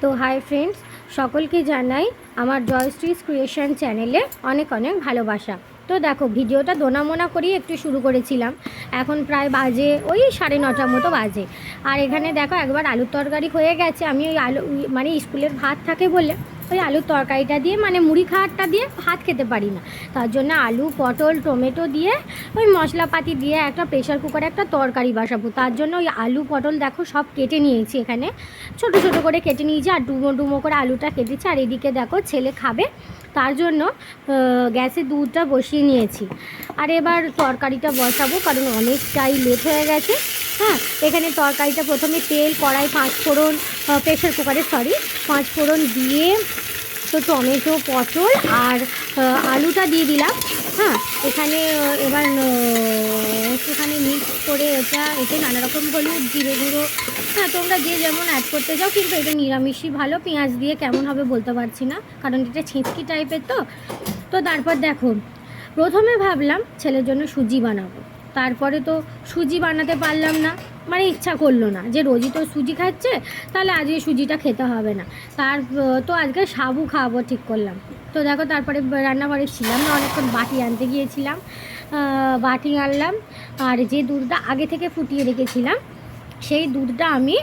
তো hi friends, সকলকে জানাই আমার জয়শ্রীস ক্রিয়েশন চ্যানেলে অনেক অনেক ভালোবাসা। তো দেখো, ভিডিওটা দোনামোনা করেই একটু শুরু করেছিলাম। এখন প্রায় বাজে ওই 9:30 মতো বাজে। আর এখানে দেখো একবার আলুর তরকারি হয়ে গেছে। আমি ওই আলু মানে স্কুলের ভাত থাকে বলে ওই আলুর তরকারিটা দিয়ে মানে মুড়ি খাওয়ারটা দিয়ে ভাত খেতে পারি না, তার জন্য আলু পটল টমেটো দিয়ে ওই মশলাপাতি দিয়ে একটা প্রেশার কুকারে একটা তরকারি বসাবো। তার জন্য ওই আলু পটল দেখো সব কেটে নিয়েছি, এখানে ছোট ছোট করে কেটে নিয়েছি আর ডুমো ডুমো করে আলুটা কেটেছি। আর এদিকে দেখো ছেলে খাবে, তার জন্য গ্যাসে দুধটা বসিয়ে নিয়েছি। আর এবার তরকারিটা বসাবো, কারণ অনেকটাই লেট হয়ে গেছে। হ্যাঁ, এখানে তরকারিটা প্রথমে তেল কড়াই পাঁচফোড়ন প্রেশার কুকারে পাঁচফোড়ন দিয়ে তো টমেটো পটল আর আলুটা দিয়ে দিলাম। হ্যাঁ, এখানে এবার একটুখানি মিক্স করে এতে নানা রকম হলুদ জিরে গুঁড়ো, হ্যাঁ তোমরা যে যেমন অ্যাড করতে যাও, কিন্তু এটা নিরামিষই ভালো। পেঁয়াজ দিয়ে কেমন হবে বলতে পারছি না, কারণ এটা ছিঁচকি টাইপের। তো তারপর দেখো, প্রথমে ভাবলাম ছেলের জন্য সুজি বানাবো, তারপরে তো সুজি বানাতে পারলাম না, মানে ইচ্ছা করলো না, যে রোজই তো সুজি খাচ্ছে, তাহলে আজকে সুজিটা খেতে হবে না। তো আজকে সাবু খাওয়াবো ঠিক করলাম। তো দেখো, তারপরে রান্নাঘরে ছিলাম না অনেকক্ষণ, বাটি আনতে গিয়েছিলাম, বাটি আনলাম। আর যে দুধটা আগে থেকে ফুটিয়ে রেখেছিলাম সেই দুধটা আমি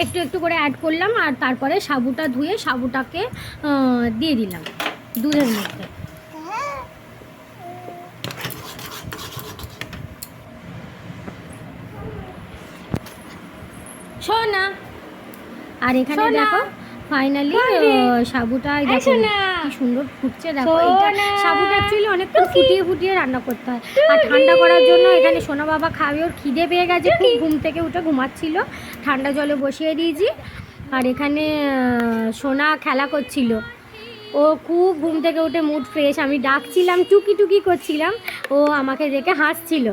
একটু একটু করে অ্যাড করলাম। আর তারপরে সাবুটা ধুয়ে সাবুটাকে দিয়ে দিলাম দুধের মধ্যে। শোনা, আর এখানে দেখো ফাইনালি সাবুটা দেখো কি সুন্দর ফুটছে। দেখো এটা সাবুটা অ্যাকচুয়ালি অনেকক্ষণ ফুটিয়ে ফুটিয়ে রান্না করতে হয়। আর ঠান্ডা করার জন্য এখানে সোনা বাবা খাবে, ওর খিদে পেয়ে গেছে, খুব ঘুম থেকে উঠে ঘুমাচ্ছিল, ঠান্ডা জলে বসিয়ে দিয়েছি। আর এখানে সোনা খেলা করছিল, ও খুব ঘুম থেকে উঠে মুড ফ্রেশ, আমি ডাকছিলাম টুকি টুকি করছিলাম, ও আমাকে দেখে হাসছিল।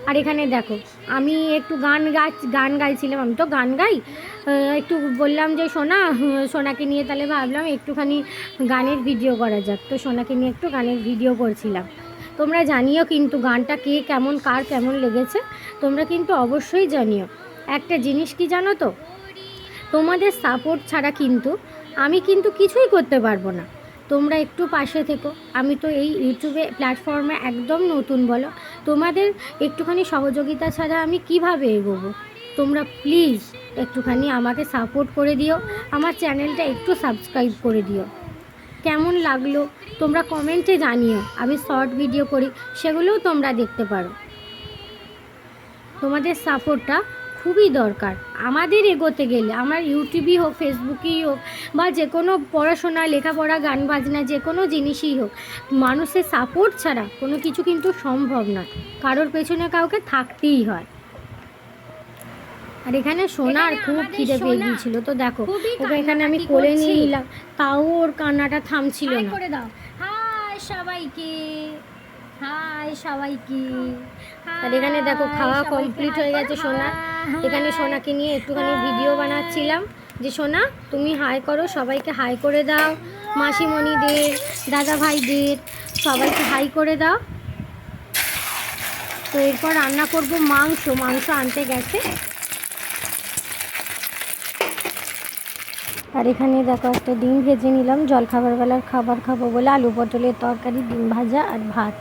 আর এখানে দেখো আমি একটু গান গাইছিলাম, আমি তো গান গাই, একটু বললাম যে সোনাকে নিয়ে, তাহলে ভাবলাম একটুখানি গানের ভিডিও করা যাক। তো সোনাকে নিয়ে একটু গানের ভিডিও করছিলাম। তোমরা জানিও কিন্তু গানটা কে কেমন কার কেমন লেগেছে, তোমরা কিন্তু অবশ্যই জানিও। একটা জিনিস কি জানো তো, তোমাদের সাপোর্ট ছাড়া কিন্তু আমি কিন্তু কিছুই করতে পারবো না। তোমরা একটু পাশে থেকো। আমি তো এই ইউটিউবে প্ল্যাটফর্মে একদম নতুন, বলো, তোমাদের একটুখানি সহযোগিতা ছাড়া আমি কিভাবে এগোবো। তোমরা প্লিজ একটুখানি আমাকে সাপোর্ট করে দিও, আমার চ্যানেলটা একটু সাবস্ক্রাইব করে দিও। কেমন লাগলো তোমরা কমেন্টে জানিও। আমি শর্ট ভিডিও করি, সেগুলোও তোমরা দেখতে পারো। তোমাদের সাপোর্টটা খুবই দরকার আমাদের এগোতে গেলে। আমার ইউটিউবই হোক, ফেসবুকেই হোক, বা যে কোনো পড়াশোনা লেখাপড়া গান বাজনা যে কোনো জিনিসই হোক, মানুষের সাপোর্ট ছাড়া কোনো কিছু কিন্তু সম্ভব না। কারোর পেছনে কাউকে থাকতেই হয়। আর এখানে সোনার খুব খিদে পেয়ে গিয়েছিল, তো দেখো ওকে এখানে আমি কোলে নিয়ে নিলাম, তাও ওর কান্নাটা থামছিল না। করে দাও হাই সবাইকে, হাই সবাইকে। আর এখানে দেখো খাওয়া কমপ্লিট হয়ে গেছে সোনা। এখানে সোনাকে নিয়ে একটুখানি ভিডিও বানাচ্ছিলাম, যে সোনা তুমি হাই করো, সবাইকে হাই করে দাও, মাসিমণিদের দাদা ভাইদের সবাইকে হাই করে দাও। তো এরপর রান্না করব মাংস আনতে গেছে। আর এখানে দেখো একটা ডিম ভেজে নিলাম, জলখাবারবেলার খাবার খাবো বলে, আলু পটলের তরকারি, ডিম ভাজা আর ভাত,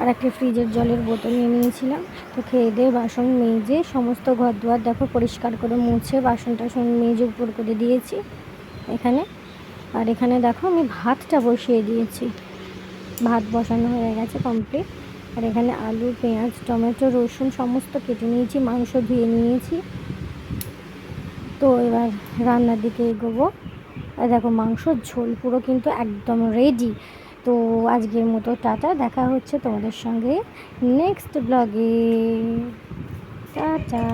আর একটা ফ্রিজের জলের বোতল নিয়ে নিয়েছিলাম। তো খেয়ে দিয়ে বাসন মেজে সমস্ত ঘর দুয়ার দেখো পরিষ্কার করে মুছে বাসন টাসন মেজে উপর করে দিয়েছি এখানে। আর এখানে দেখো আমি ভাতটা বসিয়ে দিয়েছি, ভাত বসানো হয়ে গেছে কমপ্লিট। আর এখানে আলু পেঁয়াজ টমেটো রসুন সমস্ত কেটে নিয়েছি, মাংস ধুয়ে নিয়েছি। তো এবার রান্নার দিকে এগোবো। আর দেখো মাংসর ঝোল পুরো কিন্তু একদম রেডি। তো আজকের মতো টাটা, দেখা হচ্ছে তোমাদের সঙ্গে নেক্সট ব্লগে। টাটা।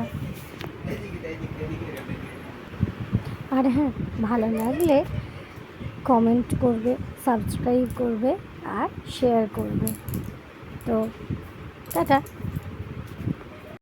আর হ্যাঁ, ভালো লাগলে কমেন্ট করবে, সাবস্ক্রাইব করবে আর শেয়ার করবে। তো টাটা।